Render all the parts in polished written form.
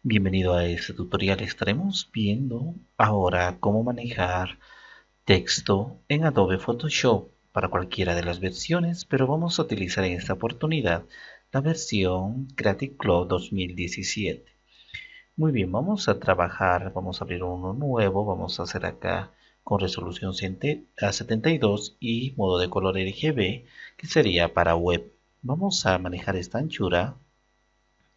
Bienvenido a este tutorial. Estaremos viendo ahora cómo manejar texto en Adobe Photoshop para cualquiera de las versiones, pero vamos a utilizar en esta oportunidad la versión Creative Cloud 2017. Muy bien, vamos a trabajar, vamos a abrir uno nuevo, vamos a hacer acá con resolución a 72 y modo de color RGB, que sería para web. Vamos a manejar esta anchura.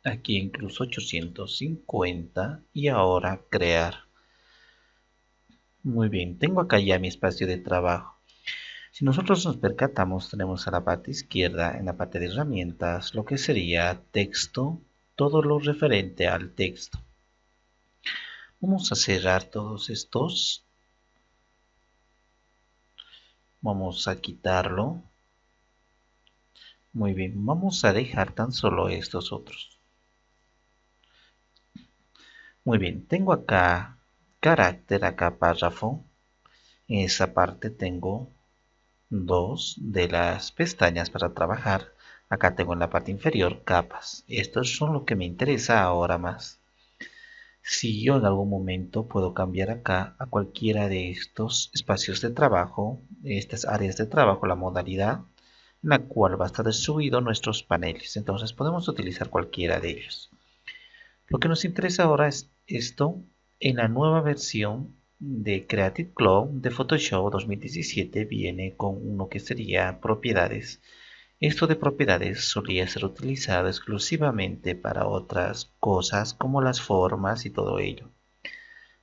Aquí incluso 850 y ahora crear. Muy bien, tengo acá ya mi espacio de trabajo. Si nosotros nos percatamos, tenemos a la parte izquierda, en la parte de herramientas, lo que sería texto, todo lo referente al texto. Vamos a cerrar todos estos. Vamos a quitarlo. Muy bien, vamos a dejar tan solo estos otros. Muy bien, tengo acá carácter, acá párrafo. En esa parte tengo dos de las pestañas para trabajar. Acá tengo en la parte inferior capas. Estos son lo que me interesa ahora más. Si yo en algún momento puedo cambiar acá a cualquiera de estos espacios de trabajo, estas áreas de trabajo, la modalidad en la cual va a estar distribuido nuestros paneles. Entonces podemos utilizar cualquiera de ellos. Lo que nos interesa ahora es esto en la nueva versión de Creative Cloud de Photoshop 2017 viene con uno que sería propiedades. Esto de propiedades solía ser utilizado exclusivamente para otras cosas como las formas y todo ello.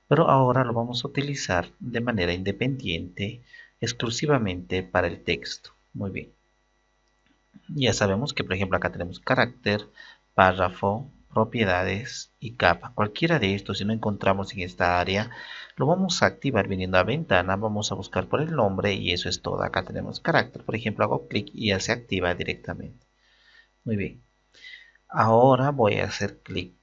Pero ahora lo vamos a utilizar de manera independiente exclusivamente para el texto. Muy bien. Ya sabemos que por ejemplo acá tenemos carácter, párrafo, propiedades y capa. Cualquiera de estos, si no encontramos en esta área, lo vamos a activar viniendo a ventana, vamos a buscar por el nombre y eso es todo. Acá tenemos carácter, por ejemplo hago clic y ya se activa directamente. Muy bien. Ahora voy a hacer clic.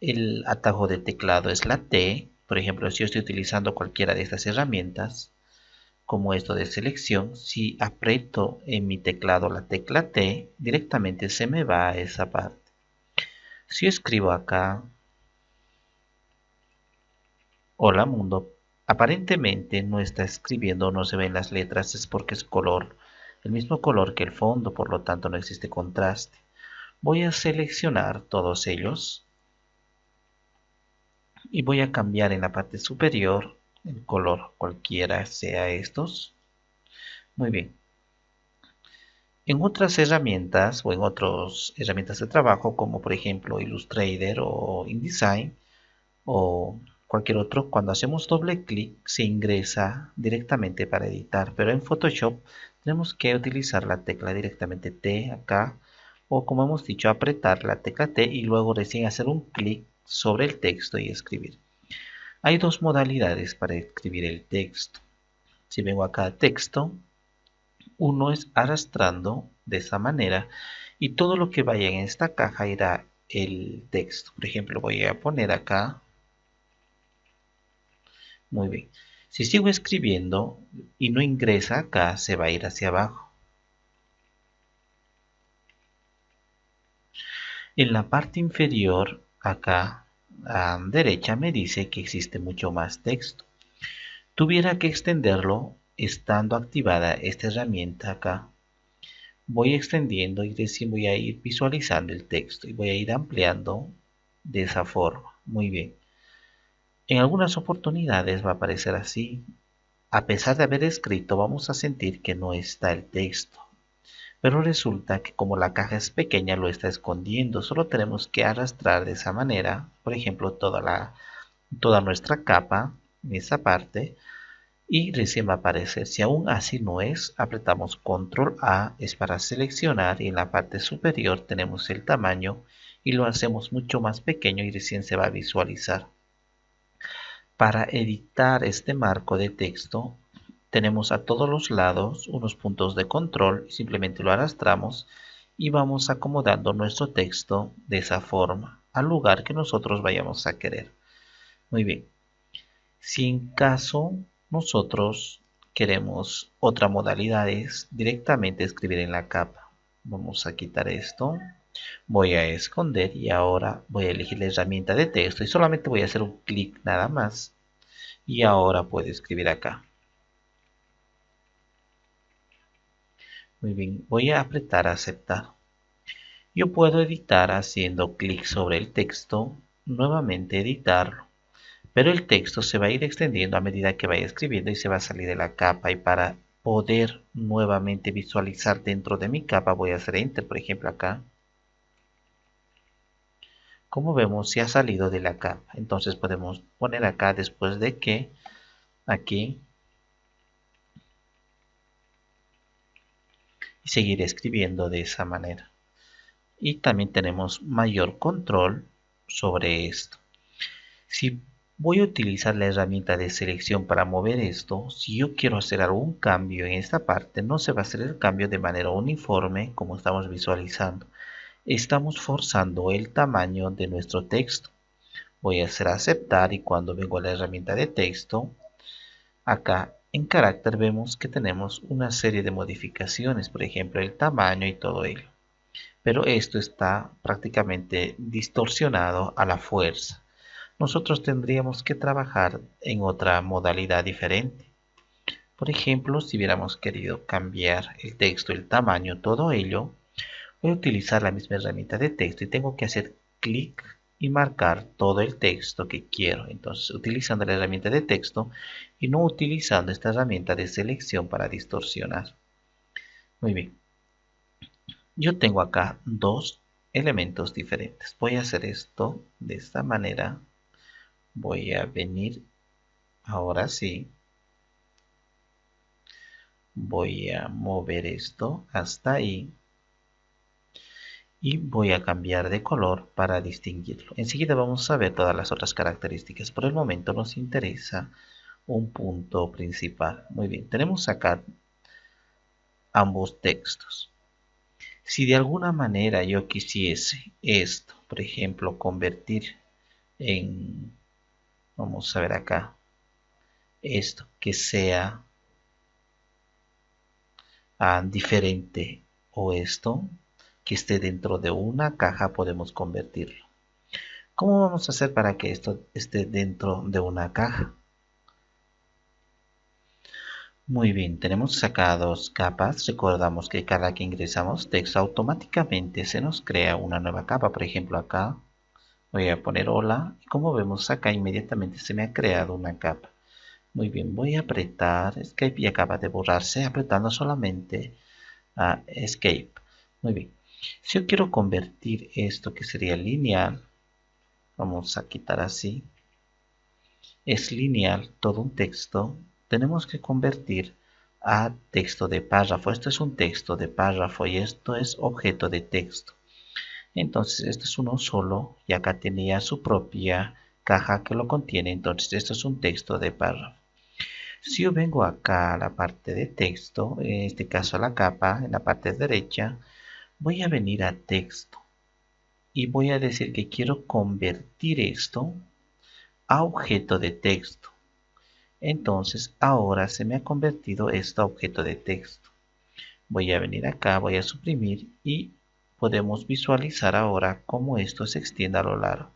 El atajo de teclado es la T. Por ejemplo, si yo estoy utilizando cualquiera de estas herramientas, como esto de selección, si aprieto en mi teclado la tecla T, directamente se me va a esa parte. Si yo escribo acá, hola mundo, aparentemente no está escribiendo, no se ven las letras, es porque es color, el mismo color que el fondo, por lo tanto no existe contraste. Voy a seleccionar todos ellos y voy a cambiar en la parte superior el color, cualquiera sea estos. Muy bien. En otras herramientas o en otras herramientas de trabajo, como por ejemplo Illustrator o InDesign o cualquier otro, cuando hacemos doble clic se ingresa directamente para editar, pero en Photoshop tenemos que utilizar la tecla directamente T acá o como hemos dicho apretar la tecla T y luego recién hacer un clic sobre el texto y escribir. Hay dos modalidades para escribir el texto. Si vengo acá a texto, uno es arrastrando de esa manera y todo lo que vaya en esta caja irá el texto. Por ejemplo, voy a poner acá. Muy bien. Si sigo escribiendo y no ingresa acá, se va a ir hacia abajo. En la parte inferior, acá a derecha, me dice que existe mucho más texto. Tuviera que extenderlo estando activada esta herramienta acá. Voy extendiendo y recién voy a ir visualizando el texto y voy a ir ampliando de esa forma. Muy bien. En algunas oportunidades va a aparecer así. A pesar de haber escrito, vamos a sentir que no está el texto. Pero resulta que como la caja es pequeña lo está escondiendo. Solo tenemos que arrastrar de esa manera, por ejemplo, toda nuestra capa en esa parte y recién va a aparecer. Si aún así no es, apretamos control A, es para seleccionar y en la parte superior tenemos el tamaño y lo hacemos mucho más pequeño y recién se va a visualizar. Para editar este marco de texto tenemos a todos los lados unos puntos de control, simplemente lo arrastramos y vamos acomodando nuestro texto de esa forma al lugar que nosotros vayamos a querer. Muy bien. Si en caso nosotros queremos otra modalidad es directamente escribir en la capa. Vamos a quitar esto. Voy a esconder y ahora voy a elegir la herramienta de texto y solamente voy a hacer un clic nada más. Y ahora puedo escribir acá. Muy bien, voy a apretar aceptar. Yo puedo editar haciendo clic sobre el texto, nuevamente editarlo. Pero el texto se va a ir extendiendo a medida que vaya escribiendo y se va a salir de la capa. Y para poder nuevamente visualizar dentro de mi capa voy a hacer enter, por ejemplo acá. Como vemos, se ha salido de la capa. Entonces podemos poner acá después de que, aquí, y seguir escribiendo de esa manera. Y también tenemos mayor control sobre esto. Si voy a utilizar la herramienta de selección para mover esto, si yo quiero hacer algún cambio en esta parte, no se va a hacer el cambio de manera uniforme como estamos visualizando. Estamos forzando el tamaño de nuestro texto. Voy a hacer aceptar y cuando vengo a la herramienta de texto, acá en carácter vemos que tenemos una serie de modificaciones, por ejemplo el tamaño y todo ello. Pero esto está prácticamente distorsionado a la fuerza. Nosotros tendríamos que trabajar en otra modalidad diferente. Por ejemplo, si hubiéramos querido cambiar el texto, el tamaño, todo ello, voy a utilizar la misma herramienta de texto y tengo que hacer clic y marcar todo el texto que quiero. Entonces, utilizando la herramienta de texto y no utilizando esta herramienta de selección para distorsionar. Muy bien. Yo tengo acá dos elementos diferentes. Voy a hacer esto de esta manera. Voy a venir, ahora sí, voy a mover esto hasta ahí y voy a cambiar de color para distinguirlo. Enseguida vamos a ver todas las otras características. Por el momento nos interesa un punto principal. Muy bien, tenemos acá ambos textos. Si de alguna manera yo quisiese esto, por ejemplo, convertir en, vamos a ver acá, esto que sea diferente o esto que esté dentro de una caja podemos convertirlo. ¿Cómo vamos a hacer para que esto esté dentro de una caja? Muy bien, tenemos acá dos capas. Recordamos que cada que ingresamos texto automáticamente se nos crea una nueva capa. Por ejemplo acá voy a poner hola y como vemos acá inmediatamente se me ha creado una capa. Muy bien, voy a apretar Escape y acaba de borrarse apretando solamente a Escape. Muy bien, si yo quiero convertir esto que sería lineal, vamos a quitar así, es lineal todo un texto, tenemos que convertir a texto de párrafo. Esto es un texto de párrafo y esto es objeto de texto. Entonces este es uno solo y acá tenía su propia caja que lo contiene. Entonces esto es un texto de párrafo. Si yo vengo acá a la parte de texto, en este caso a la capa, en la parte derecha, voy a venir a texto y voy a decir que quiero convertir esto a objeto de texto. Entonces ahora se me ha convertido esto a objeto de texto. Voy a venir acá, voy a suprimir y podemos visualizar ahora cómo esto se extiende a lo largo.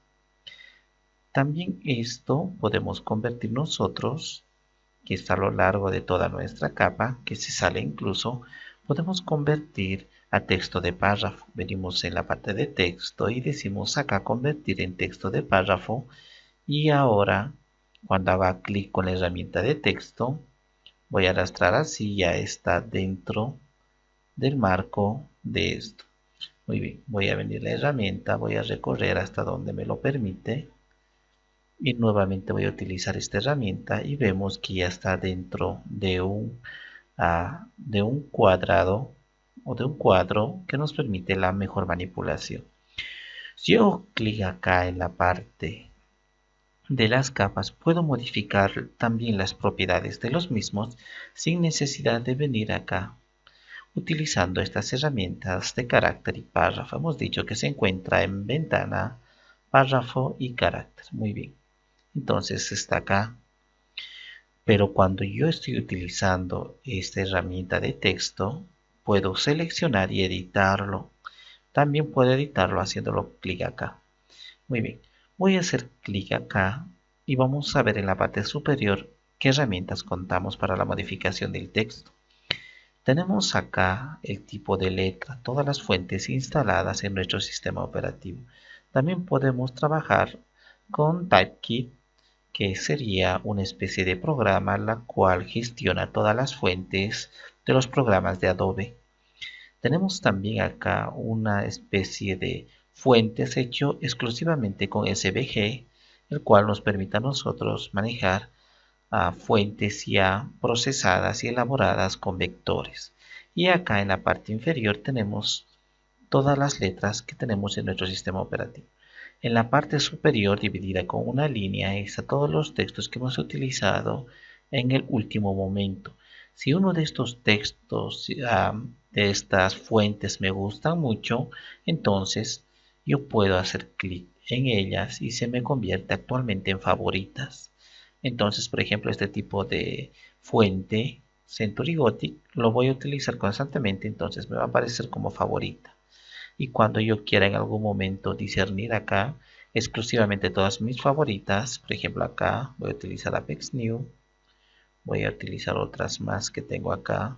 También esto podemos convertir nosotros, que está a lo largo de toda nuestra capa, que se sale incluso, podemos convertir a texto de párrafo. Venimos en la parte de texto y decimos acá convertir en texto de párrafo y ahora cuando haga clic con la herramienta de texto voy a arrastrar así, ya está dentro del marco de esto. Muy bien, voy a venir a la herramienta, voy a recorrer hasta donde me lo permite y nuevamente voy a utilizar esta herramienta y vemos que ya está dentro de un cuadrado o de un cuadro que nos permite la mejor manipulación. Si yo hago clic acá en la parte de las capas, puedo modificar también las propiedades de los mismos sin necesidad de venir acá. Utilizando estas herramientas de carácter y párrafo, hemos dicho que se encuentra en ventana, párrafo y carácter. Muy bien, entonces está acá. Pero cuando yo estoy utilizando esta herramienta de texto, puedo seleccionar y editarlo. También puedo editarlo haciéndolo clic acá. Muy bien, voy a hacer clic acá y vamos a ver en la parte superior qué herramientas contamos para la modificación del texto. Tenemos acá el tipo de letra, todas las fuentes instaladas en nuestro sistema operativo. También podemos trabajar con Typekit, que sería una especie de programa la cual gestiona todas las fuentes de los programas de Adobe. Tenemos también acá una especie de fuentes hecho exclusivamente con SVG, el cual nos permite a nosotros manejar fuentes ya procesadas y elaboradas con vectores. Y acá en la parte inferior tenemos todas las letras que tenemos en nuestro sistema operativo. En la parte superior, dividida con una línea, está todos los textos que hemos utilizado en el último momento. Si uno de estos textos, de estas fuentes me gustan mucho, entonces yo puedo hacer clic en ellas y se me convierte actualmente en favoritas. Entonces, por ejemplo, este tipo de fuente, Century Gothic, lo voy a utilizar constantemente, entonces me va a aparecer como favorita. Y cuando yo quiera en algún momento discernir acá exclusivamente todas mis favoritas, por ejemplo acá voy a utilizar Apex New, voy a utilizar otras más que tengo acá,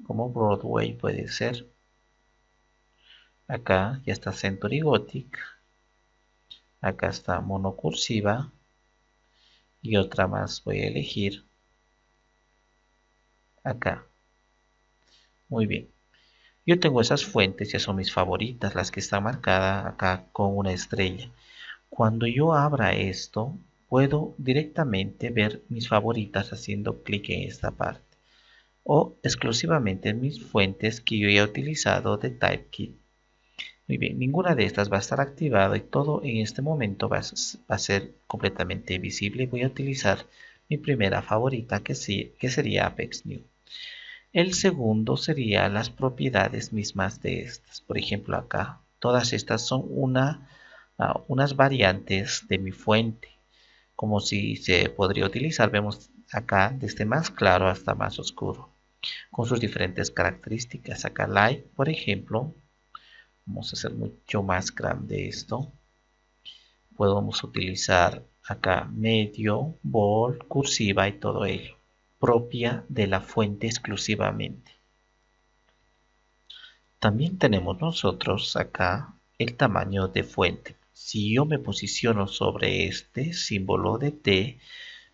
como Broadway puede ser. Acá ya está Century Gothic, acá está Monocursiva y otra más voy a elegir acá. Muy bien. Yo tengo esas fuentes, ya son mis favoritas, las que están marcadas acá con una estrella. Cuando yo abra esto, puedo directamente ver mis favoritas haciendo clic en esta parte. O exclusivamente en mis fuentes que yo he utilizado de Typekit. Muy bien, ninguna de estas va a estar activada y todo en este momento va a ser completamente visible. Voy a utilizar mi primera favorita que sería Apex New. El segundo sería las propiedades mismas de estas. Por ejemplo acá, todas estas son unas variantes de mi fuente. Como si se podría utilizar, vemos acá desde más claro hasta más oscuro. Con sus diferentes características. Acá Light, por ejemplo, vamos a hacer mucho más grande esto. Podemos utilizar acá medio, bold, cursiva y todo ello. Propia de la fuente exclusivamente. También tenemos nosotros acá el tamaño de fuente. Si yo me posiciono sobre este símbolo de T,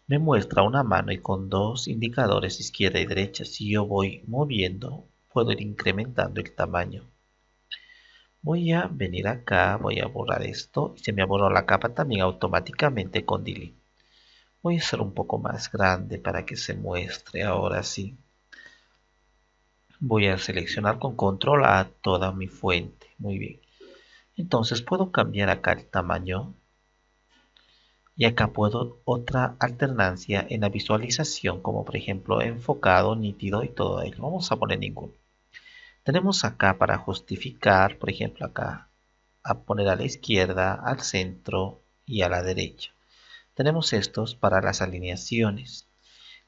me muestra una mano y con dos indicadores izquierda y derecha. Si yo voy moviendo, puedo ir incrementando el tamaño. Voy a venir acá, voy a borrar esto y se me borró la capa también automáticamente con Delete. Voy a hacer un poco más grande para que se muestre ahora sí. Voy a seleccionar con control A toda mi fuente. Muy bien. Entonces puedo cambiar acá el tamaño. Y acá puedo otra alternancia en la visualización, como por ejemplo enfocado, nítido y todo ello. Vamos a poner ninguno. Tenemos acá para justificar, por ejemplo acá, a poner a la izquierda, al centro y a la derecha. Tenemos estos para las alineaciones.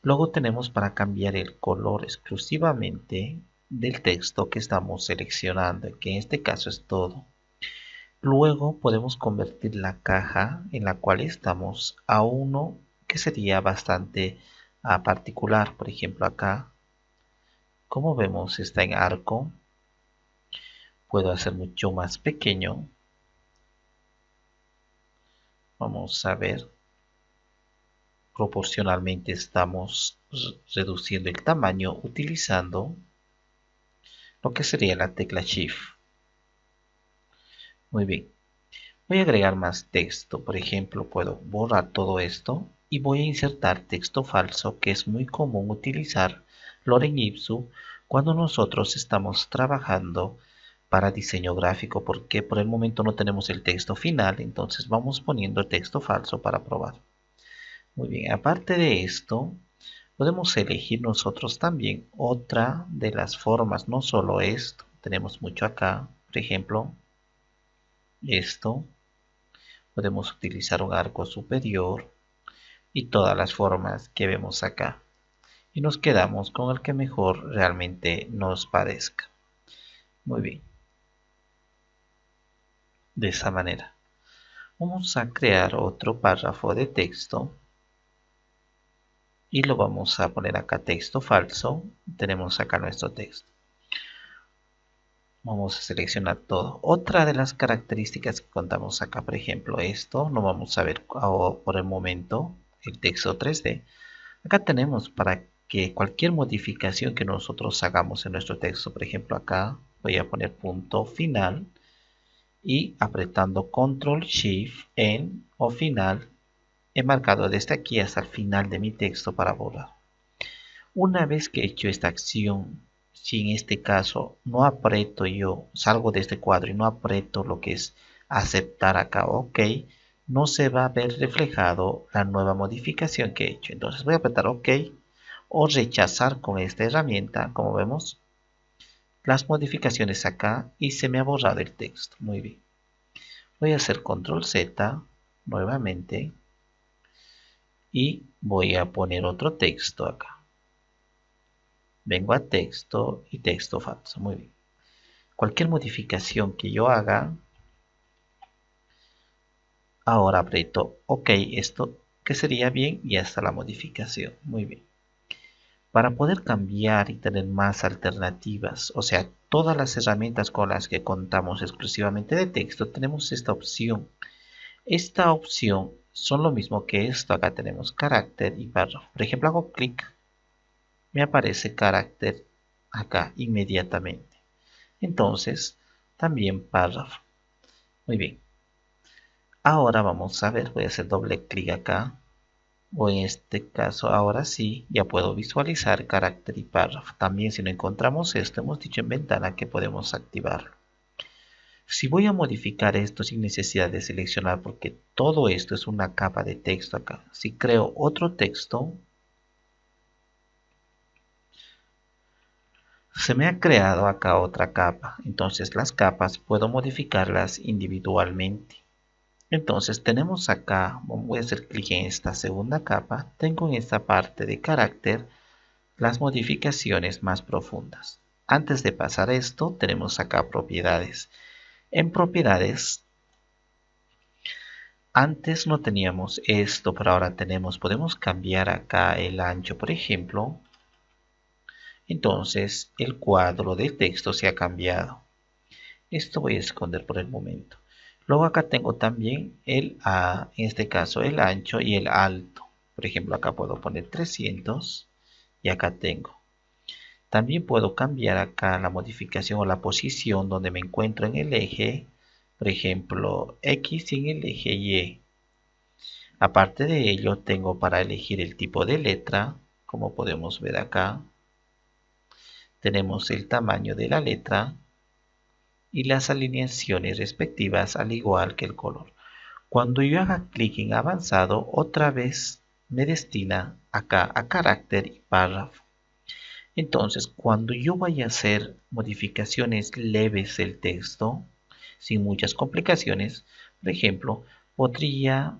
Luego tenemos para cambiar el color exclusivamente del texto que estamos seleccionando, que en este caso es todo. Luego podemos convertir la caja en la cual estamos a uno que sería bastante particular. Por ejemplo acá, como vemos está en arco. Puedo hacer mucho más pequeño. Vamos a ver. Proporcionalmente estamos reduciendo el tamaño utilizando lo que sería la tecla Shift. Muy bien. Voy a agregar más texto. Por ejemplo, puedo borrar todo esto y voy a insertar texto falso, que es muy común utilizar Lorem Ipsum cuando nosotros estamos trabajando para diseño gráfico, porque por el momento no tenemos el texto final, entonces vamos poniendo texto falso para probar. Muy bien, aparte de esto, podemos elegir nosotros también otra de las formas, no solo esto, tenemos mucho acá, por ejemplo, esto. Podemos utilizar un arco superior y todas las formas que vemos acá. Y nos quedamos con el que mejor realmente nos parezca. Muy bien. de esa manera. Vamos a crear otro párrafo de texto y lo vamos a poner acá texto falso. Tenemos acá nuestro texto. Vamos a seleccionar todo. Otra de las características que contamos acá, por ejemplo, esto no vamos a ver por el momento, el texto 3D. Acá tenemos para que cualquier modificación que nosotros hagamos en nuestro texto, por ejemplo, acá voy a poner punto final y apretando Control Shift en o final he marcado desde aquí hasta el final de mi texto para borrar. Una vez que he hecho esta acción, si en este caso no aprieto yo, salgo de este cuadro y no aprieto lo que es aceptar acá, ok, no se va a ver reflejado la nueva modificación que he hecho. Entonces voy a apretar ok o rechazar con esta herramienta, como vemos, las modificaciones acá y se me ha borrado el texto. Muy bien. Voy a hacer control Z nuevamente y voy a poner otro texto acá. Vengo a texto y texto falso. Muy bien. Cualquier modificación que yo haga, ahora aprieto OK, esto que sería bien y hasta la modificación. Muy bien. Para poder cambiar y tener más alternativas, o sea, todas las herramientas con las que contamos exclusivamente de texto, tenemos esta opción. Esta opción son lo mismo que esto. Acá tenemos carácter y párrafo. Por ejemplo, hago clic, me aparece carácter acá inmediatamente. Entonces, también párrafo. Muy bien. Ahora vamos a ver, voy a hacer doble clic acá. O en este caso, ahora sí, ya puedo visualizar carácter y párrafo. También si no encontramos esto, hemos dicho en ventana que podemos activarlo. Si voy a modificar esto sin necesidad de seleccionar, porque todo esto es una capa de texto acá. Si creo otro texto, se me ha creado acá otra capa. Entonces las capas puedo modificarlas individualmente. Entonces tenemos acá, voy a hacer clic en esta segunda capa. Tengo en esta parte de carácter las modificaciones más profundas. Antes de pasar esto, tenemos acá propiedades. En propiedades, antes no teníamos esto, pero ahora tenemos. Podemos cambiar acá el ancho, por ejemplo. Entonces, el cuadro de texto se ha cambiado. Esto voy a esconder por el momento. Luego acá tengo también en este caso, el ancho y el alto. Por ejemplo, acá puedo poner 300 y acá tengo. También puedo cambiar acá la modificación o la posición donde me encuentro en el eje. Por ejemplo, X y en el eje Y. Aparte de ello, tengo para elegir el tipo de letra, como podemos ver acá. Tenemos el tamaño de la letra y las alineaciones respectivas, al igual que el color. Cuando yo haga clic en avanzado, otra vez me destina acá a carácter y párrafo. Entonces, cuando yo vaya a hacer modificaciones leves del texto, sin muchas complicaciones, por ejemplo, podría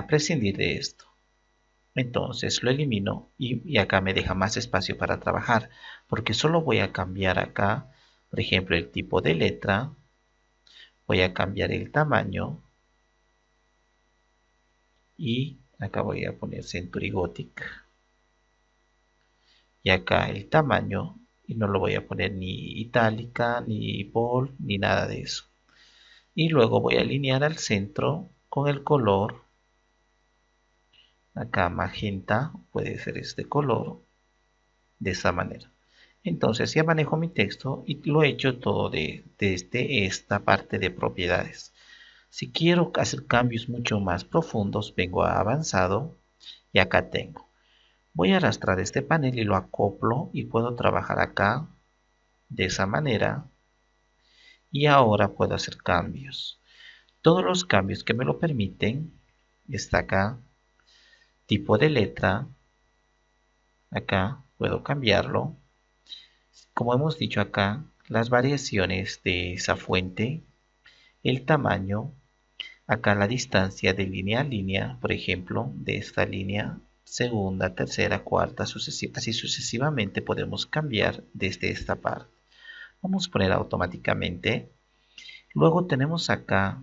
prescindir de esto. Entonces lo elimino y acá me deja más espacio para trabajar, porque solo voy a cambiar acá, por ejemplo, el tipo de letra, voy a cambiar el tamaño y acá voy a poner Century Gothic y acá el tamaño y no lo voy a poner ni itálica, ni bold, ni nada de eso. Y luego voy a alinear al centro con el color, acá magenta, puede ser este color, de esa manera. Entonces ya manejo mi texto y lo he hecho todo desde esta parte de propiedades. Si quiero hacer cambios mucho más profundos, vengo a avanzado y acá tengo. Voy a arrastrar este panel y lo acoplo y puedo trabajar acá de esa manera. Y ahora puedo hacer cambios. Todos los cambios que me lo permiten, está acá, tipo de letra, acá puedo cambiarlo. Como hemos dicho acá, las variaciones de esa fuente, el tamaño, acá la distancia de línea a línea, por ejemplo, de esta línea, segunda, tercera, cuarta, así sucesivamente podemos cambiar desde esta parte. Vamos a poner automáticamente Luego tenemos acá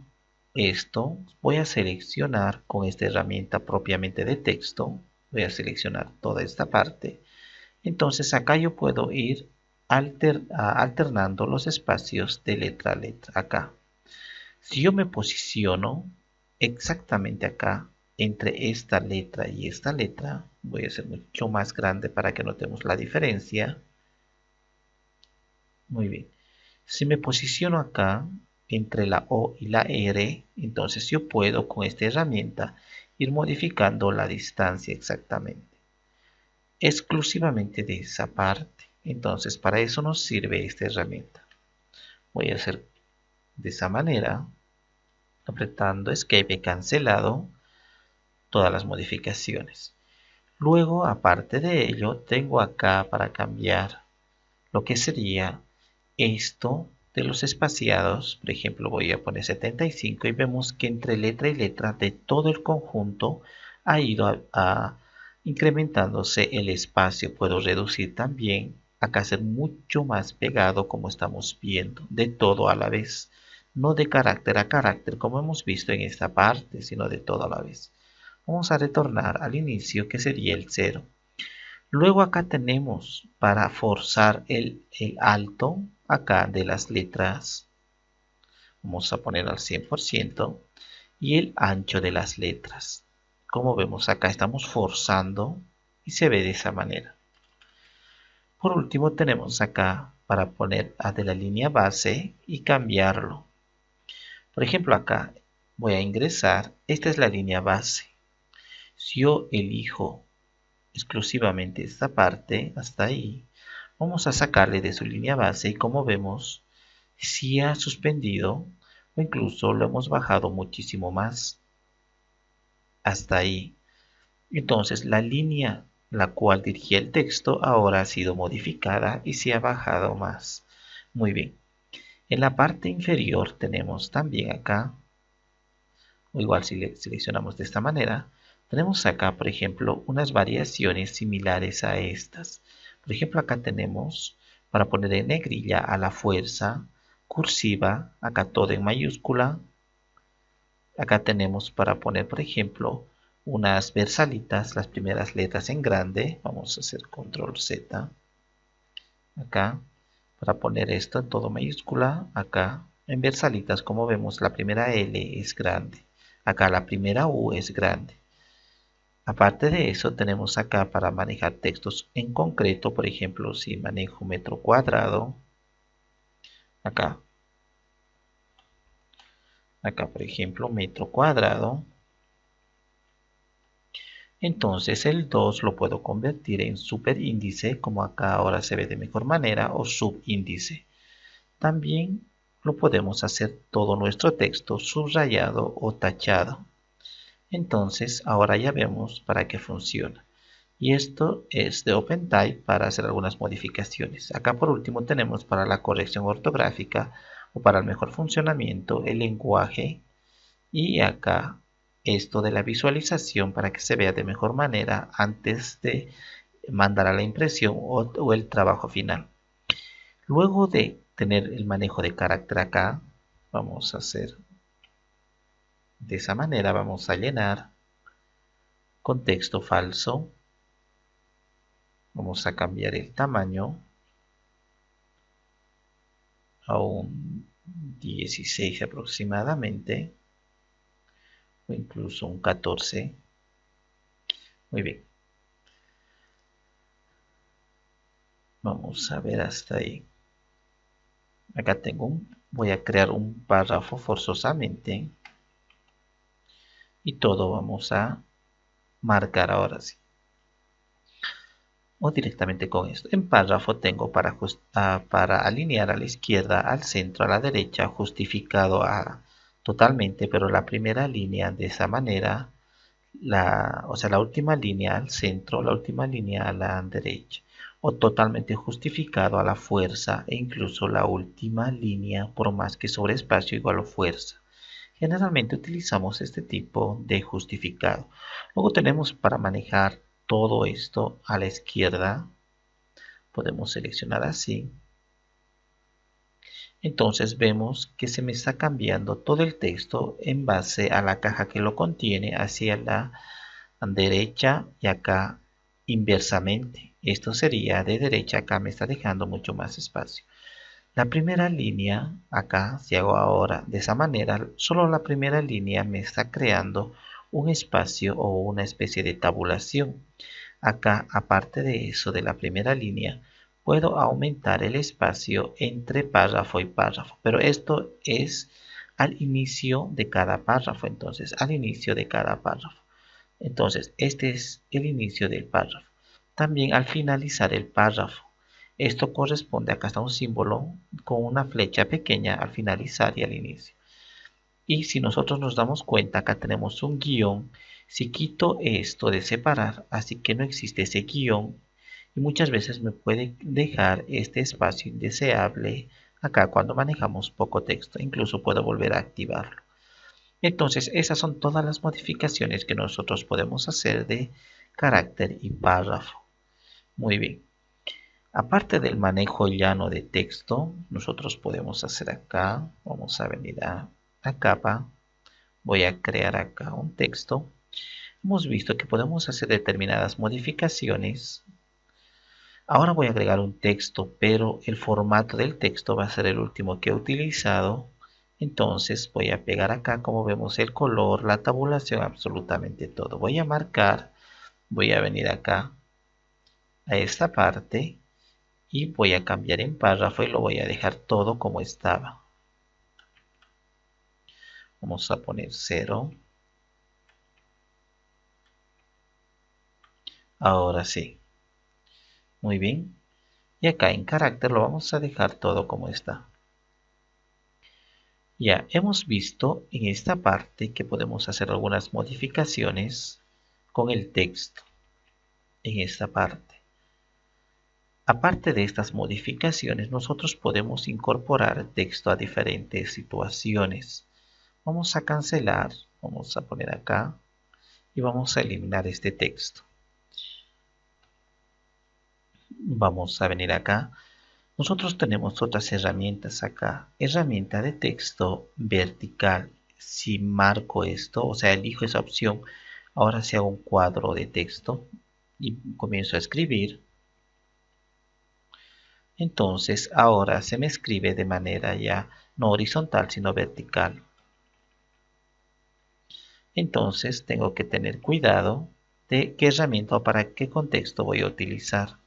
esto. Voy a seleccionar con esta herramienta propiamente de texto. Voy a seleccionar toda esta parte. Entonces acá yo puedo ir alternando los espacios de letra a letra. Acá. Si yo me posiciono exactamente acá, entre esta letra y esta letra, voy a hacer mucho más grande para que notemos la diferencia. Muy bien. Si me posiciono acá, entre la O y la R, entonces yo puedo con esta herramienta ir modificando la distancia exactamente. Exclusivamente de esa parte. Entonces para eso nos sirve esta herramienta. Voy a hacer de esa manera, apretando Escape cancelado todas las modificaciones. Luego, aparte de ello, tengo acá para cambiar lo que sería esto de los espaciados. Por ejemplo, voy a poner 75 y vemos que entre letra y letra de todo el conjunto ha ido incrementándose el espacio. Puedo reducir también, acá ser mucho más pegado como estamos viendo, de todo a la vez. No de carácter a carácter como hemos visto en esta parte, sino de todo a la vez. Vamos a retornar al inicio, que sería el 0. Luego acá tenemos para forzar el alto acá de las letras. Vamos a poner al 100% y el ancho de las letras. Como vemos acá estamos forzando y se ve de esa manera. Por último tenemos acá para poner a de la línea base y cambiarlo. Por ejemplo acá voy a ingresar, esta es la línea base. Si yo elijo exclusivamente esta parte, hasta ahí, vamos a sacarle de su línea base y como vemos, si ha suspendido o incluso lo hemos bajado muchísimo más, hasta ahí. Entonces la línea la cual dirigía el texto ahora ha sido modificada y se ha bajado más. Muy bien. En la parte inferior tenemos también acá, o igual si le seleccionamos de esta manera, tenemos acá, por ejemplo, unas variaciones similares a estas. Por ejemplo, acá tenemos para poner en negrilla a la fuerza, cursiva, acá todo en mayúscula. Acá tenemos para poner, por ejemplo, unas versalitas, las primeras letras en grande. Vamos a hacer control Z. Acá, para poner esto en todo mayúscula. Acá, en versalitas, como vemos, la primera L es grande. Acá la primera U es grande. Aparte de eso, tenemos acá para manejar textos en concreto, por ejemplo, si manejo metro cuadrado, acá, por ejemplo, metro cuadrado, entonces el 2 lo puedo convertir en superíndice, como acá ahora se ve de mejor manera, o subíndice. También lo podemos hacer todo nuestro texto subrayado o tachado. Entonces, ahora ya vemos para qué funciona. Y esto es de OpenType para hacer algunas modificaciones. Acá por último tenemos para la corrección ortográfica o para el mejor funcionamiento el lenguaje. Y acá esto de la visualización para que se vea de mejor manera antes de mandar a la impresión o el trabajo final. Luego de tener el manejo de carácter acá, vamos a hacer de esa manera, vamos a llenar con texto falso. Vamos a cambiar el tamaño a un 16 aproximadamente, o incluso un 14. Muy bien. Vamos a ver hasta ahí. Acá voy a crear un párrafo forzosamente. Y todo vamos a marcar ahora sí. O directamente con esto. En párrafo tengo para alinear a la izquierda, al centro, a la derecha, justificado totalmente, pero la primera línea de esa manera, o sea, la última línea al centro, la última línea a la derecha, o totalmente justificado a la fuerza e incluso la última línea por más que sobreespacio igual a fuerza. Generalmente utilizamos este tipo de justificado. Luego tenemos para manejar todo esto a la izquierda, podemos seleccionar así. Entonces vemos que se me está cambiando todo el texto en base a la caja que lo contiene hacia la derecha y acá inversamente. Esto sería de derecha, acá me está dejando mucho más espacio. La primera línea, acá, si hago ahora de esa manera, solo la primera línea me está creando un espacio o una especie de tabulación. Acá, aparte de eso, de la primera línea, puedo aumentar el espacio entre párrafo y párrafo, pero esto es al inicio de cada párrafo, entonces, al inicio de cada párrafo. Entonces, este es el inicio del párrafo. También al finalizar el párrafo. Esto corresponde, acá está un símbolo con una flecha pequeña al finalizar y al inicio. Y si nosotros nos damos cuenta, acá tenemos un guión. Si quito esto de separar, así que no existe ese guión. Y muchas veces me puede dejar este espacio indeseable acá cuando manejamos poco texto. Incluso puedo volver a activarlo. Entonces, esas son todas las modificaciones que nosotros podemos hacer de carácter y párrafo. Muy bien. Aparte del manejo llano de texto, nosotros podemos hacer acá, vamos a venir a capa, voy a crear acá un texto. Hemos visto que podemos hacer determinadas modificaciones. Ahora voy a agregar un texto, pero el formato del texto va a ser el último que he utilizado. Entonces voy a pegar acá, como vemos, el color, la tabulación, absolutamente todo. Voy a marcar, voy a venir acá a esta parte y voy a cambiar en párrafo y lo voy a dejar todo como estaba. Vamos a poner 0. Ahora sí. Muy bien. Y acá en carácter lo vamos a dejar todo como está. Ya hemos visto en esta parte que podemos hacer algunas modificaciones con el texto. En esta parte. Aparte de estas modificaciones, nosotros podemos incorporar texto a diferentes situaciones. Vamos a cancelar, vamos a poner acá y vamos a eliminar este texto. Vamos a venir acá. Nosotros tenemos otras herramientas acá. Herramienta de texto vertical. Si marco esto, o sea, elijo esa opción, ahora si hago un cuadro de texto y comienzo a escribir, entonces ahora se me escribe de manera ya no horizontal sino vertical. Entonces tengo que tener cuidado de qué herramienta o para qué contexto voy a utilizar.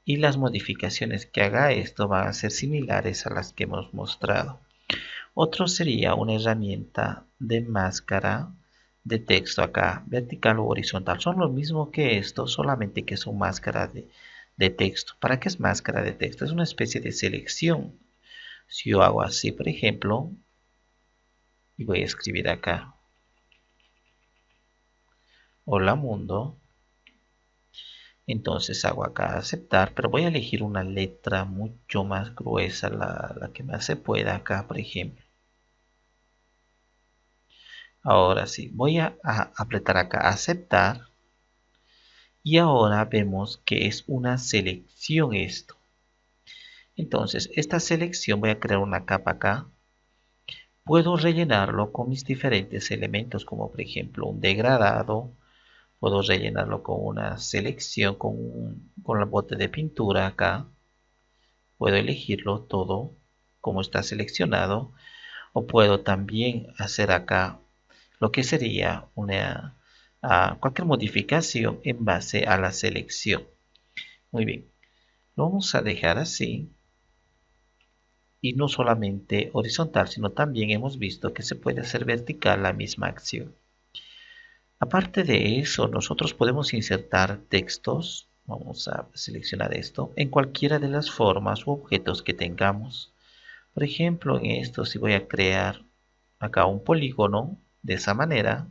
Y las modificaciones que haga esto van a ser similares a las que hemos mostrado. Otro sería una herramienta de máscara de texto acá, vertical o horizontal. Son lo mismo que esto, solamente que son máscara de texto. ¿Para qué es máscara de texto? Es una especie de selección. Si yo hago así, por ejemplo, y voy a escribir acá, hola mundo, entonces hago acá aceptar, pero voy a elegir una letra mucho más gruesa, la que más se pueda acá, por ejemplo. Ahora sí, voy a apretar acá aceptar. Y ahora vemos que es una selección esto. Entonces, esta selección voy a crear una capa acá. Puedo rellenarlo con mis diferentes elementos, como por ejemplo un degradado. Puedo rellenarlo con una selección, con el bote de pintura acá. Puedo elegirlo todo como está seleccionado. O puedo también hacer acá lo que sería cualquier modificación en base a la selección. Muy bien. Lo vamos a dejar así. Y no solamente horizontal, sino también hemos visto que se puede hacer vertical la misma acción. Aparte de eso, nosotros podemos insertar textos. Vamos a seleccionar esto en cualquiera de las formas u objetos que tengamos. Por ejemplo, en esto, si voy a crear acá un polígono de esa manera.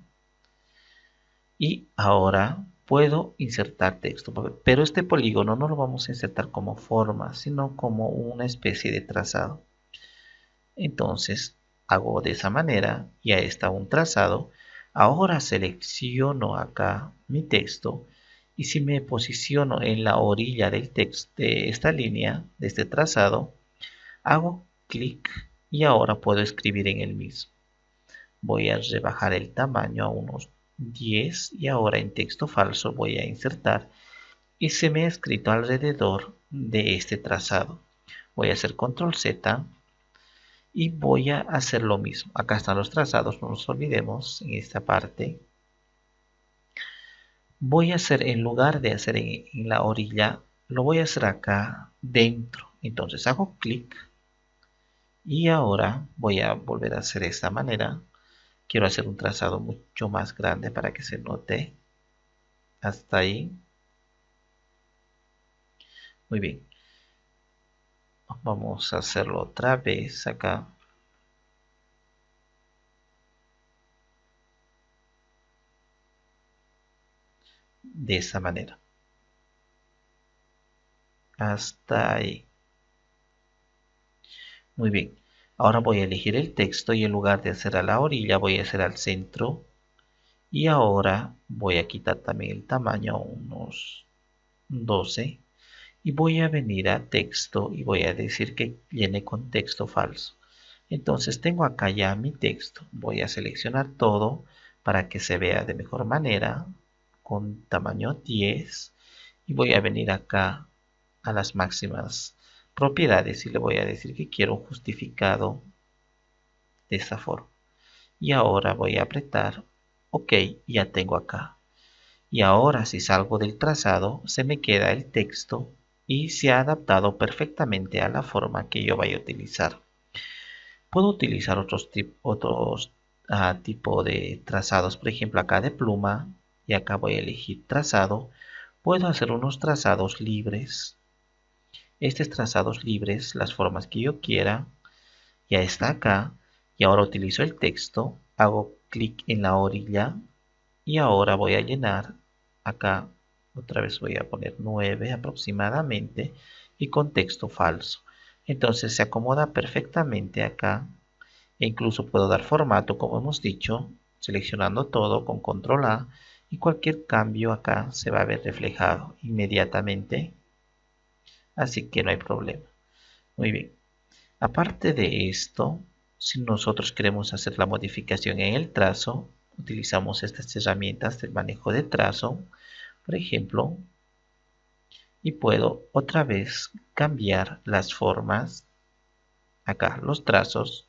Y ahora puedo insertar texto, pero este polígono no lo vamos a insertar como forma, sino como una especie de trazado. Entonces hago de esa manera, ya está un trazado. Ahora selecciono acá mi texto y si me posiciono en la orilla del texto de esta línea, de este trazado, hago clic y ahora puedo escribir en el mismo. Voy a rebajar el tamaño a unos 10 y ahora en texto falso voy a insertar y se me ha escrito alrededor de este trazado. Voy a hacer control Z y voy a hacer lo mismo. Acá están los trazados, no nos olvidemos en esta parte. Voy a hacer, en lugar de hacer en la orilla, lo voy a hacer acá dentro. Entonces hago clic y ahora voy a volver a hacer de esta manera. Quiero hacer un trazado mucho más grande para que se note. Hasta ahí. Muy bien. Vamos a hacerlo otra vez acá. De esa manera. Hasta ahí. Muy bien. Ahora voy a elegir el texto y en lugar de hacer a la orilla voy a hacer al centro. Y ahora voy a quitar también el tamaño a unos 12. Y voy a venir a texto y voy a decir que llene con texto falso. Entonces tengo acá ya mi texto. Voy a seleccionar todo para que se vea de mejor manera con tamaño 10 y voy a venir acá a las máximas propiedades y le voy a decir que quiero un justificado de esta forma. Y ahora voy a apretar OK, ya tengo acá. Y ahora si salgo del trazado se me queda el texto y se ha adaptado perfectamente a la forma que yo vaya a utilizar. Puedo utilizar otros tipo de trazados, por ejemplo acá de pluma, y acá voy a elegir trazado. Puedo hacer unos trazados libres. Estos trazados libres, las formas que yo quiera, ya está acá. Y ahora utilizo el texto, hago clic en la orilla y ahora voy a llenar acá. Otra vez voy a poner 9 aproximadamente y con texto falso. Entonces se acomoda perfectamente acá. E incluso puedo dar formato, como hemos dicho, seleccionando todo con control A y cualquier cambio acá se va a ver reflejado inmediatamente, así que no hay problema. Muy bien, aparte de esto, si nosotros queremos hacer la modificación en el trazo, utilizamos estas herramientas del manejo de trazo, por ejemplo, y puedo otra vez cambiar las formas, acá los trazos,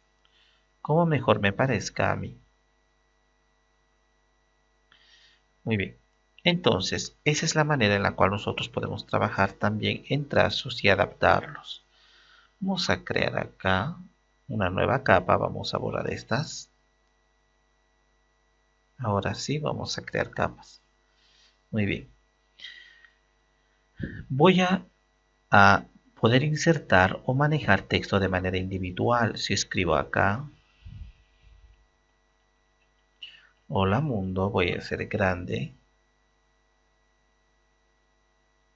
como mejor me parezca a mí. Muy bien. Entonces, esa es la manera en la cual nosotros podemos trabajar también en trazos y adaptarlos. Vamos a crear acá una nueva capa. Vamos a borrar estas. Ahora sí, vamos a crear capas. Muy bien. Voy a poder insertar o manejar texto de manera individual. Si escribo acá, hola mundo, voy a hacer grande.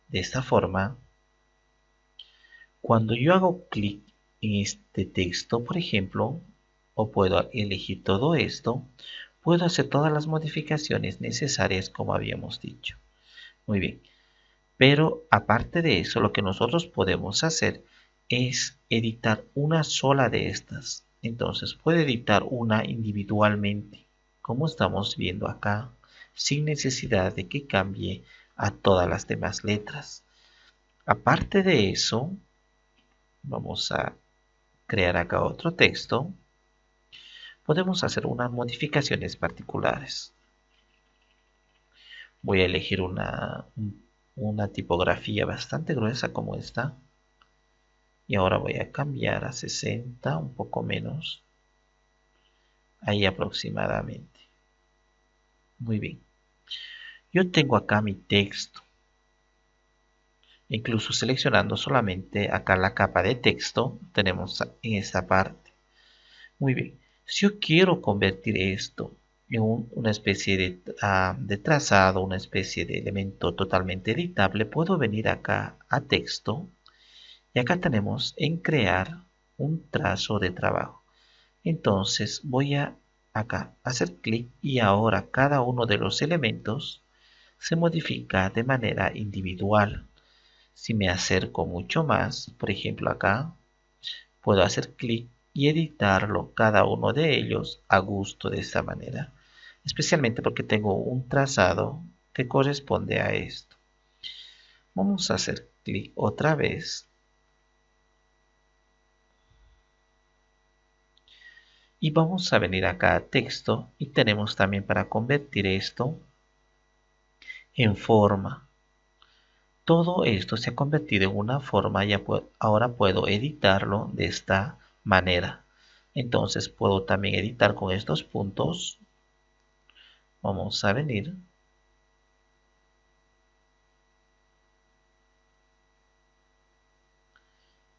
De esta forma, cuando yo hago clic en este texto, por ejemplo, o puedo elegir todo esto, puedo hacer todas las modificaciones necesarias como habíamos dicho. Muy bien, pero aparte de eso, lo que nosotros podemos hacer es editar una sola de estas. Entonces, puedo editar una individualmente, como estamos viendo acá, sin necesidad de que cambie a todas las demás letras. Aparte de eso, vamos a crear acá otro texto. Podemos hacer unas modificaciones particulares. Voy a elegir una tipografía bastante gruesa como esta. Y ahora voy a cambiar a 60, un poco menos. Ahí aproximadamente. Muy bien. Yo tengo acá mi texto. Incluso seleccionando solamente acá la capa de texto, tenemos en esta parte. Muy bien. Si yo quiero convertir esto en una especie de trazado, una especie de elemento totalmente editable, puedo venir acá a texto y acá tenemos en crear un trazo de trabajo. Entonces voy a acá hacer clic y ahora cada uno de los elementos se modifica de manera individual. Si me acerco mucho más, por ejemplo acá, Puedo hacer clic y editarlo cada uno de ellos a gusto de esta manera. Especialmente porque tengo un trazado que corresponde a esto. Vamos a hacer clic otra vez. Y vamos a venir acá a texto y tenemos también para convertir esto en forma. Todo esto se ha convertido en una forma y ahora puedo editarlo de esta manera. Entonces puedo también editar con estos puntos. Vamos a venir.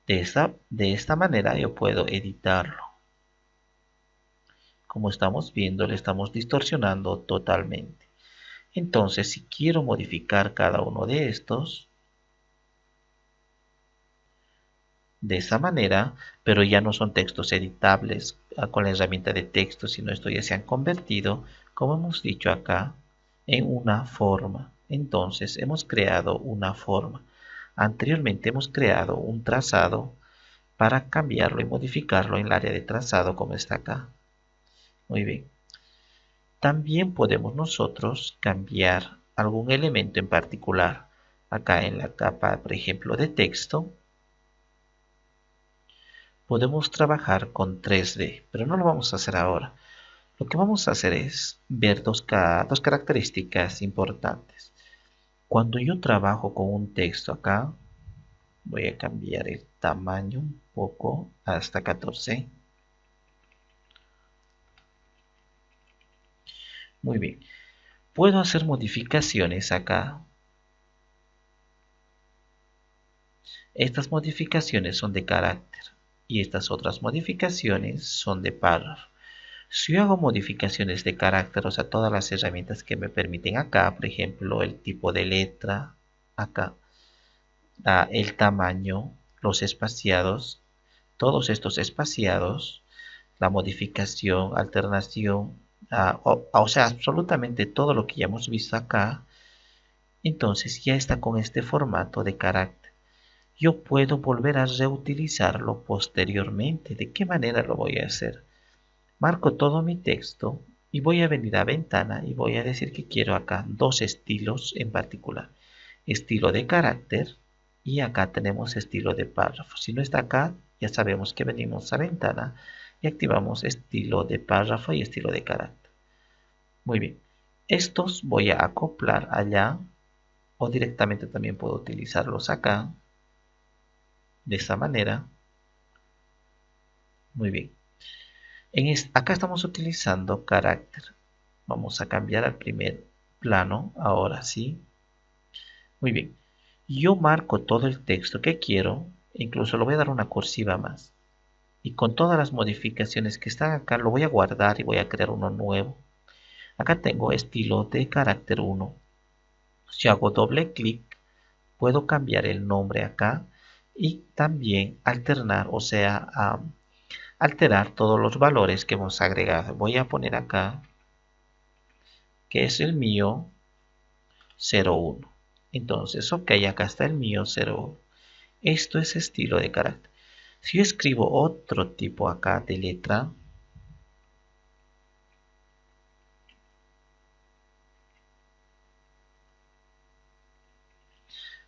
De esta manera yo puedo editarlo. Como estamos viendo, le estamos distorsionando totalmente. Entonces, si quiero modificar cada uno de estos, de esa manera, pero ya no son textos editables con la herramienta de texto, sino estos ya se han convertido, como hemos dicho acá, en una forma. Entonces, hemos creado una forma. Anteriormente hemos creado un trazado para cambiarlo y modificarlo en el área de trazado, como está acá. Muy bien. También podemos nosotros cambiar algún elemento en particular. Acá en la capa, por ejemplo, de texto, podemos trabajar con 3D, pero no lo vamos a hacer ahora. Lo que vamos a hacer es ver dos características importantes. Cuando yo trabajo con un texto acá, voy a cambiar el tamaño un poco hasta 14. Muy bien. Puedo hacer modificaciones acá. Estas modificaciones son de carácter y estas otras modificaciones son de párrafo. Si yo hago modificaciones de carácter, o sea, todas las herramientas que me permiten acá, por ejemplo, el tipo de letra, acá, el tamaño, los espaciados, todos estos espaciados, la modificación, alternación, o sea, absolutamente todo lo que ya hemos visto acá, entonces ya está con este formato de carácter. Yo puedo volver a reutilizarlo posteriormente. ¿De qué manera lo voy a hacer? Marco todo mi texto y voy a venir a ventana y voy a decir que quiero acá dos estilos en particular. Estilo de carácter y acá tenemos estilo de párrafo. Si no está acá, ya sabemos que venimos a ventana y activamos estilo de párrafo y estilo de carácter. Muy bien. Estos voy a acoplar allá o directamente también puedo utilizarlos acá. De esta manera. Muy bien. Acá estamos utilizando carácter. Vamos a cambiar al primer plano. Ahora sí. Muy bien. Yo marco todo el texto que quiero. Incluso le voy a dar una cursiva más. Y con todas las modificaciones que están acá, lo voy a guardar y voy a crear uno nuevo. Acá tengo estilo de carácter 1. Si hago doble clic, puedo cambiar el nombre acá y también alternar, o sea, alterar todos los valores que hemos agregado. Voy a poner acá que es el mío 01. Entonces, ok, acá está el mío 01. Esto es estilo de carácter. Si yo escribo otro tipo acá de letra,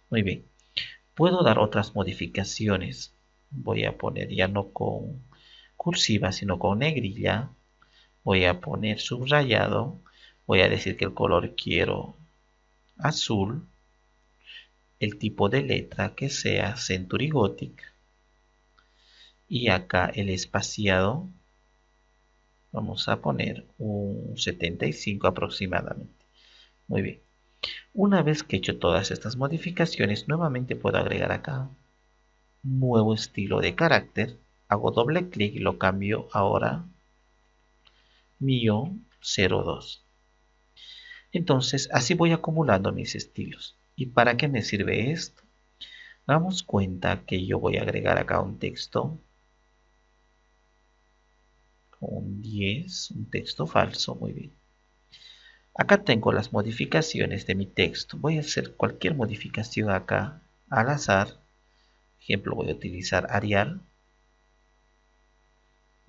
muy bien, puedo dar otras modificaciones. Voy a poner ya no con cursiva, sino con negrilla. Voy a poner subrayado. Voy a decir que el color quiero azul. El tipo de letra que sea Century Gothic. Y acá el espaciado vamos a poner un 75 aproximadamente. Muy bien. Una vez que he hecho todas estas modificaciones, nuevamente puedo agregar acá un nuevo estilo de carácter. Hago doble clic y lo cambio ahora mío 02. Entonces así voy acumulando mis estilos. ¿Y para qué me sirve esto? Damos cuenta que yo voy a agregar acá un texto un 10, un texto falso, muy bien. Acá tengo las modificaciones de mi texto. Voy a hacer cualquier modificación acá al azar. Por ejemplo, voy a utilizar Arial.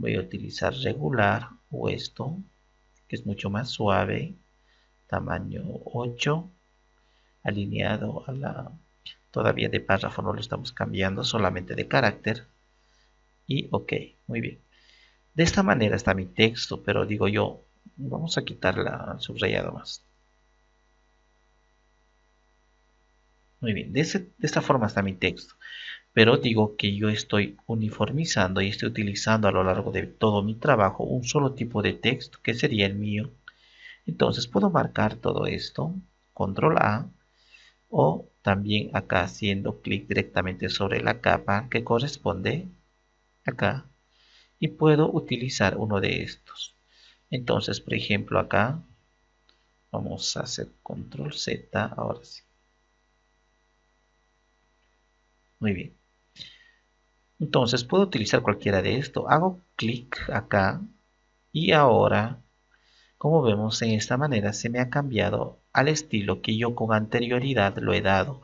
Voy a utilizar regular o esto, que es mucho más suave, tamaño 8, alineado a la... Todavía de párrafo no lo estamos cambiando, solamente de carácter. Y ok, muy bien. De esta manera está mi texto, pero digo yo, vamos a quitar el subrayado más. Muy bien, de esta forma está mi texto. Pero digo que yo estoy uniformizando y estoy utilizando a lo largo de todo mi trabajo un solo tipo de texto, que sería el mío. Entonces puedo marcar todo esto, control A, o también acá haciendo clic directamente sobre la capa que corresponde acá, y puedo utilizar uno de estos. Entonces, por ejemplo, acá vamos a hacer control Z, ahora sí. Muy bien. Entonces puedo utilizar cualquiera de esto. Hago clic acá y ahora, como vemos, en esta manera se me ha cambiado al estilo que yo con anterioridad lo he dado.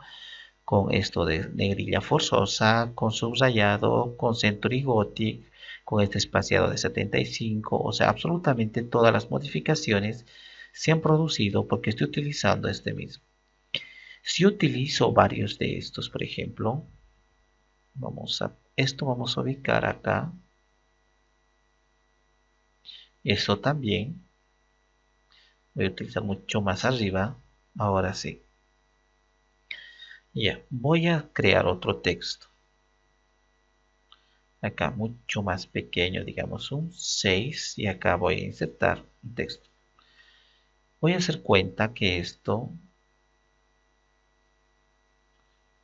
Con esto de negrilla forzosa, con subrayado, con Century Gothic, con este espaciado de 75, o sea, absolutamente todas las modificaciones se han producido porque estoy utilizando este mismo. Si utilizo varios de estos, por ejemplo, vamos a ubicar acá, eso también, voy a utilizar mucho más arriba, ahora sí. Ya, voy a crear otro texto. Acá mucho más pequeño, digamos un 6, y acá voy a insertar un texto. Voy a hacer cuenta que esto,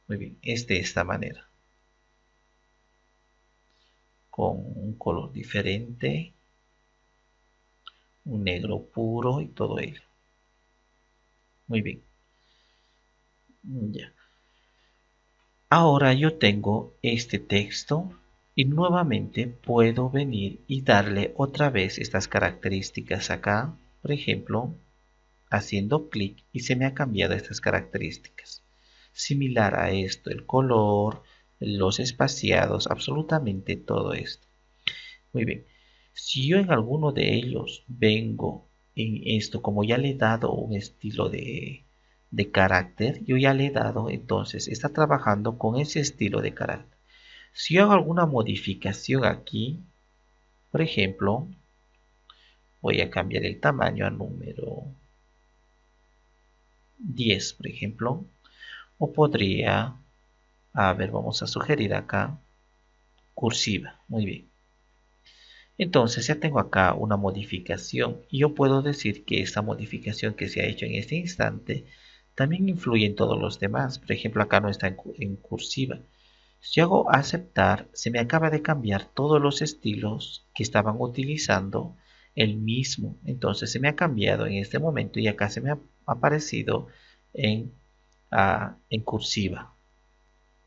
muy bien, es de esta manera, con un color diferente, un negro puro y todo ello. Muy bien, ya. Ahora yo tengo este texto y nuevamente puedo venir y darle otra vez estas características acá, por ejemplo, haciendo clic y se me ha cambiado estas características. Similar a esto, el color, los espaciados, absolutamente todo esto. Muy bien. Si yo en alguno de ellos vengo en esto, como ya le he dado un estilo de carácter, yo ya le he dado, entonces está trabajando con ese estilo de carácter. Si yo hago alguna modificación aquí, por ejemplo, voy a cambiar el tamaño a número 10, por ejemplo, o podría, a ver, vamos a sugerir acá, cursiva, muy bien. Entonces ya tengo acá una modificación y yo puedo decir que esta modificación que se ha hecho en este instante también influye en todos los demás. Por ejemplo, acá no está en cursiva. Si hago aceptar, se me acaba de cambiar todos los estilos que estaban utilizando el mismo. Entonces se me ha cambiado en este momento y acá se me ha aparecido en, en cursiva.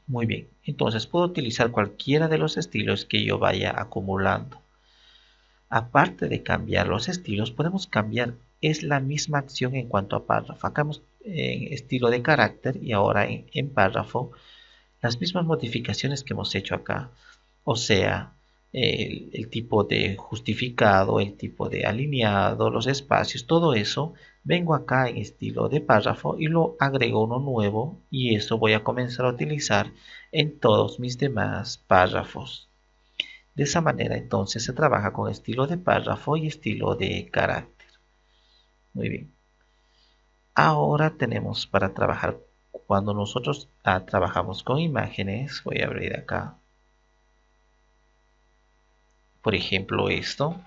Muy bien, entonces puedo utilizar cualquiera de los estilos que yo vaya acumulando. Aparte de cambiar los estilos, podemos cambiar, es la misma acción en cuanto a párrafo. Acá en estilo de carácter y ahora en párrafo, las mismas modificaciones que hemos hecho acá. O sea, el tipo de justificado, el tipo de alineado, los espacios, todo eso. Vengo acá en estilo de párrafo y lo agrego uno nuevo y eso voy a comenzar a utilizar en todos mis demás párrafos. De esa manera entonces se trabaja con estilo de párrafo y estilo de carácter. Muy bien. Ahora tenemos para trabajar, cuando nosotros trabajamos con imágenes, voy a abrir acá, por ejemplo esto.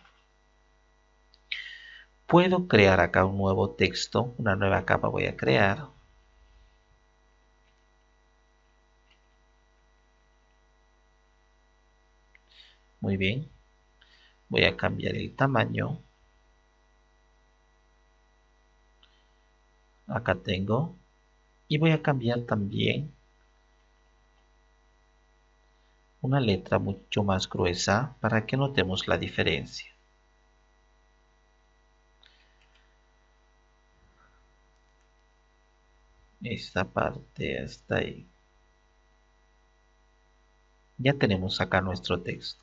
Puedo crear acá un nuevo texto, una nueva capa voy a crear. Muy bien. Voy a cambiar el tamaño. Acá tengo. Y voy a cambiar también una letra mucho más gruesa para que notemos la diferencia. Esta parte hasta ahí. Ya tenemos acá nuestro texto.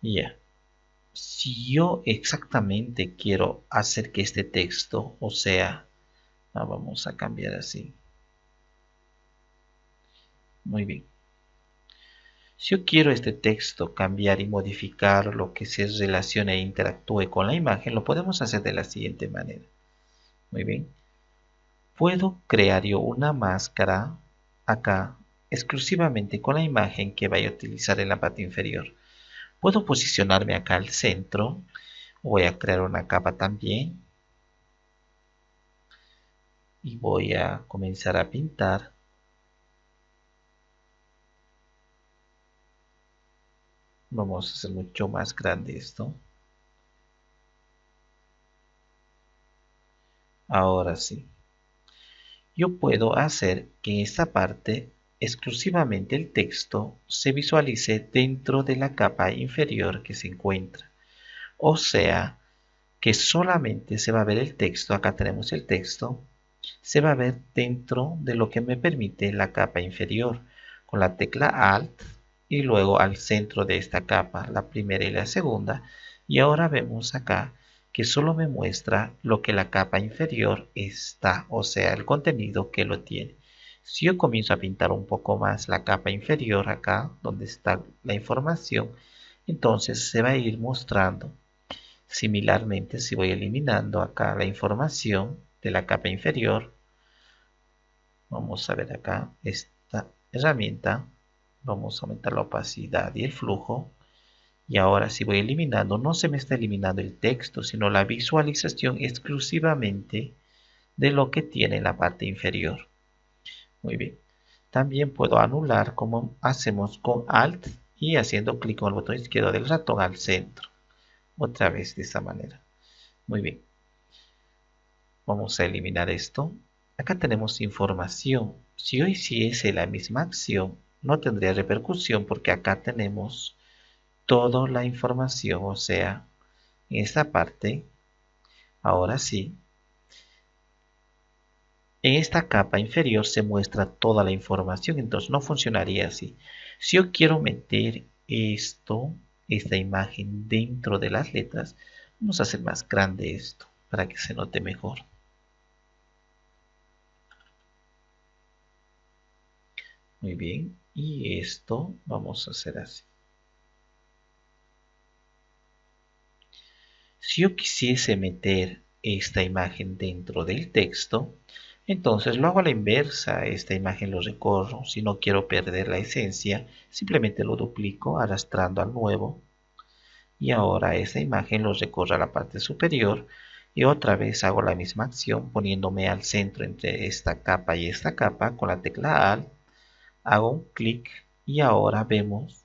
Ya. Si yo exactamente quiero hacer que este texto, o sea, vamos a cambiar así. Muy bien. Si yo quiero este texto cambiar y modificar lo que se relacione e interactúe con la imagen, lo podemos hacer de la siguiente manera. Muy bien. Puedo crear yo una máscara acá exclusivamente con la imagen que vaya a utilizar en la parte inferior. Puedo posicionarme acá al centro. Voy a crear una capa también. Y voy a comenzar a pintar. Vamos a hacer mucho más grande esto. Ahora sí. Yo puedo hacer que en esta parte exclusivamente el texto se visualice dentro de la capa inferior que se encuentra. O sea, que solamente se va a ver el texto, acá tenemos el texto, se va a ver dentro de lo que me permite la capa inferior, con la tecla Alt y luego al centro de esta capa, la primera y la segunda, y ahora vemos acá que solo me muestra lo que la capa inferior está, o sea, el contenido que lo tiene. Si yo comienzo a pintar un poco más la capa inferior acá, donde está la información, entonces se va a ir mostrando. Similarmente, si voy eliminando acá la información de la capa inferior, vamos a ver acá esta herramienta, vamos a aumentar la opacidad y el flujo, y ahora si voy eliminando, no se me está eliminando el texto, sino la visualización exclusivamente de lo que tiene la parte inferior. Muy bien. También puedo anular como hacemos con Alt y haciendo clic con el botón izquierdo del ratón al centro. Otra vez de esta manera. Muy bien. Vamos a eliminar esto. Acá tenemos información. Si yo hiciese la misma acción, no tendría repercusión porque acá tenemos toda la información. O sea, en esta parte, ahora sí, en esta capa inferior se muestra toda la información. Entonces no funcionaría así. Si yo quiero meter esta imagen dentro de las letras, vamos a hacer más grande esto para que se note mejor. Muy bien, y esto vamos a hacer así. Si yo quisiese meter esta imagen dentro del texto, entonces lo hago a la inversa. Esta imagen lo recorro. Si no quiero perder la esencia, simplemente lo duplico arrastrando al nuevo. Y ahora esa imagen lo recorro a la parte superior. Y otra vez hago la misma acción poniéndome al centro entre esta capa y esta capa con la tecla Alt. Hago un clic y ahora vemos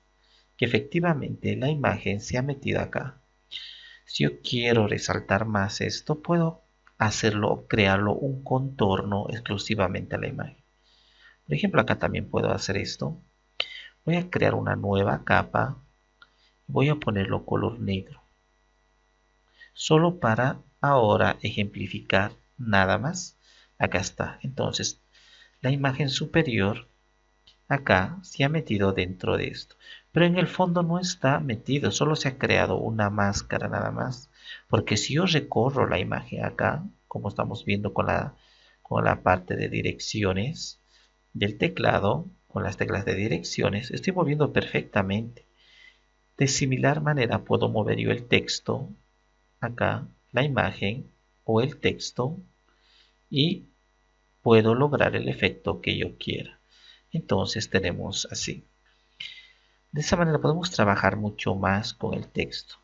que efectivamente la imagen se ha metido acá. Si yo quiero resaltar más esto, puedo hacerlo, crearlo un contorno exclusivamente a la imagen. Por ejemplo, acá también puedo hacer esto. Voy a crear una nueva capa. Voy a ponerlo color negro. Solo para ahora ejemplificar nada más. Acá está. Entonces, la imagen superior acá se ha metido dentro de esto. Pero en el fondo no está metido, solo se ha creado una máscara nada más. Porque si yo recorro la imagen acá, como estamos viendo con la parte de direcciones del teclado, con las teclas de direcciones, estoy moviendo perfectamente. De similar manera puedo mover yo el texto, acá, la imagen o el texto, y puedo lograr el efecto que yo quiera. Entonces tenemos así. De esa manera podemos trabajar mucho más con el texto.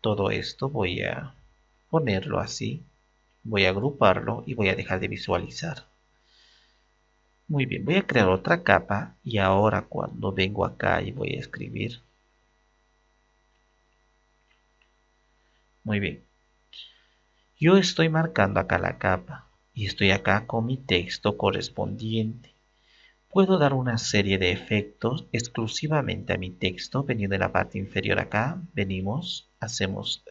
Todo esto voy a ponerlo así. Voy a agruparlo y voy a dejar de visualizar. Muy bien, voy a crear otra capa y ahora cuando vengo acá y voy a escribir. Muy bien. Yo estoy marcando acá la capa y estoy acá con mi texto correspondiente. Puedo dar una serie de efectos exclusivamente a mi texto. Veniendo en la parte inferior acá, venimos, hacemos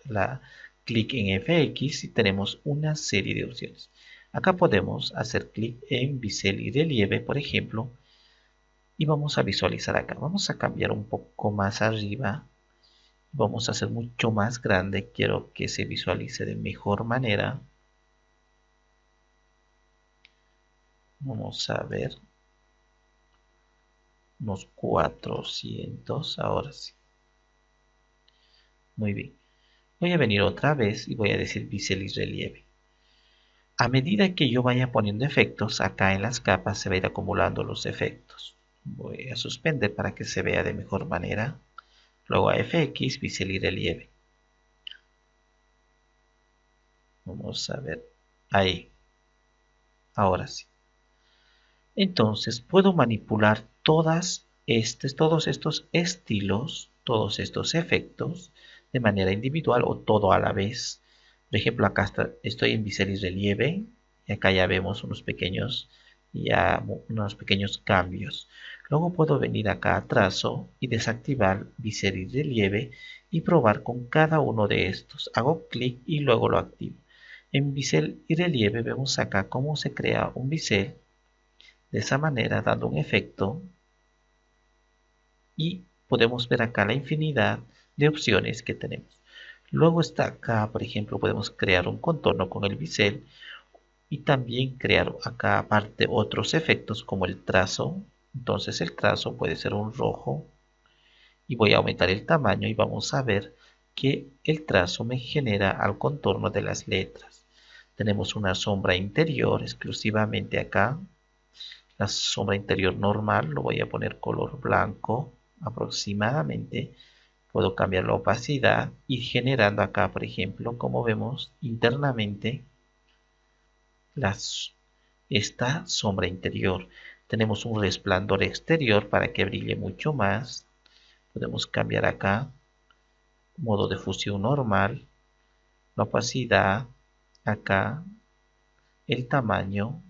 clic en FX y tenemos una serie de opciones. Acá podemos hacer clic en bisel y relieve, por ejemplo, y vamos a visualizar acá. Vamos a cambiar un poco más arriba Vamos a hacer mucho más grande, quiero que se visualice de mejor manera. Vamos a ver, unos 400, ahora sí. Muy bien. Voy a venir otra vez y voy a decir bisel y relieve. A medida que yo vaya poniendo efectos, acá en las capas se va a ir acumulando los efectos. Voy a suspender para que se vea de mejor manera. Luego a FX, bisel y relieve. Vamos a ver. Ahí. Ahora sí. Entonces puedo manipular todos estos estilos, todos estos efectos de manera individual o todo a la vez. Por ejemplo, acá estoy en bisel y relieve y acá ya vemos unos pequeños cambios. Luego puedo venir acá a trazo y desactivar bisel y relieve y probar con cada uno de estos. Hago clic y luego lo activo. En bisel y relieve vemos acá cómo se crea un bisel de esa manera, dando un efecto, y podemos ver acá la infinidad de opciones que tenemos. Luego está acá, por ejemplo, podemos crear un contorno con el bisel y también crear acá aparte otros efectos como el trazo. Entonces el trazo puede ser un rojo y voy a aumentar el tamaño y vamos a ver que el trazo me genera al contorno de las letras. Tenemos una sombra interior exclusivamente acá. La sombra interior normal lo voy a poner color blanco aproximadamente. Puedo cambiar la opacidad y generando acá, por ejemplo, como vemos internamente las, esta sombra interior. Tenemos un resplandor exterior para que brille mucho más. Podemos cambiar acá modo de fusión normal, la opacidad, acá el tamaño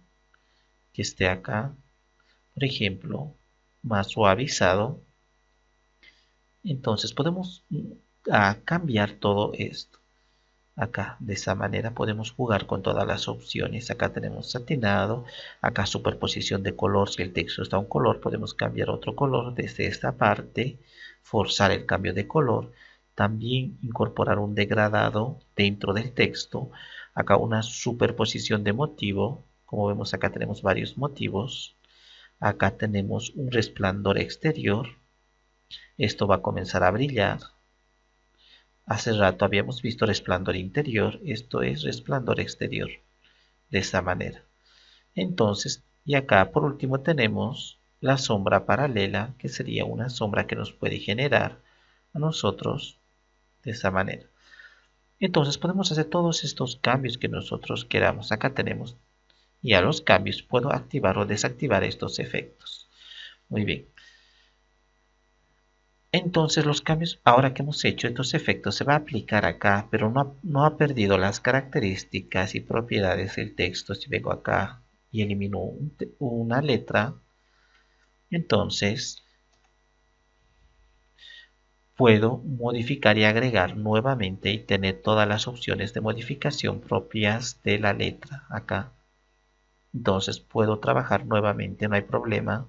que esté acá, por ejemplo, más suavizado. Entonces podemos cambiar todo esto. Acá de esa manera podemos jugar con todas las opciones. Acá tenemos satinado, acá superposición de color. Si el texto está a un color, podemos cambiar otro color desde esta parte, forzar el cambio de color. También incorporar un degradado dentro del texto. Acá una superposición de motivo. Como vemos acá tenemos varios motivos. Acá tenemos un resplandor exterior. Esto va a comenzar a brillar. Hace rato habíamos visto resplandor interior, esto es resplandor exterior, de esta manera. Entonces, y acá por último tenemos la sombra paralela, que sería una sombra que nos puede generar a nosotros de esta manera. Entonces podemos hacer todos estos cambios que nosotros queramos. Acá tenemos, y a los cambios puedo activar o desactivar estos efectos. Muy bien. Entonces los cambios ahora que hemos hecho estos efectos se va a aplicar acá, pero no ha perdido las características y propiedades del texto. Si vengo acá y elimino una letra, entonces puedo modificar y agregar nuevamente y tener todas las opciones de modificación propias de la letra acá. Entonces puedo trabajar nuevamente, no hay problema.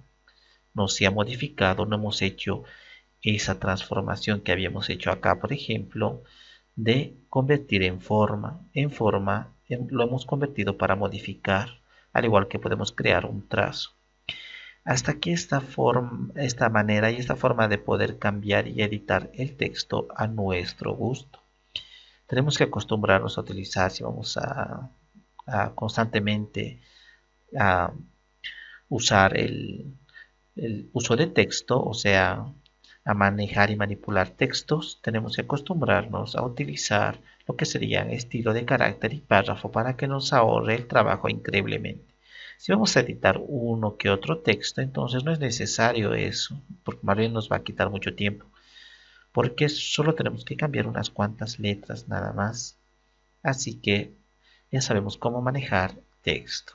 No se ha modificado, no hemos hecho esa transformación que habíamos hecho acá, por ejemplo, de convertir lo hemos convertido para modificar, al igual que podemos crear un trazo. Hasta aquí esta manera y esta forma de poder cambiar y editar el texto a nuestro gusto. Tenemos que acostumbrarnos a utilizar, si vamos a constantemente a usar el uso de texto, o sea, a manejar y manipular textos, tenemos que acostumbrarnos a utilizar lo que serían estilo de carácter y párrafo para que nos ahorre el trabajo increíblemente. Si vamos a editar uno que otro texto, entonces no es necesario eso, porque más bien nos va a quitar mucho tiempo, porque solo tenemos que cambiar unas cuantas letras nada más. Así que ya sabemos cómo manejar texto.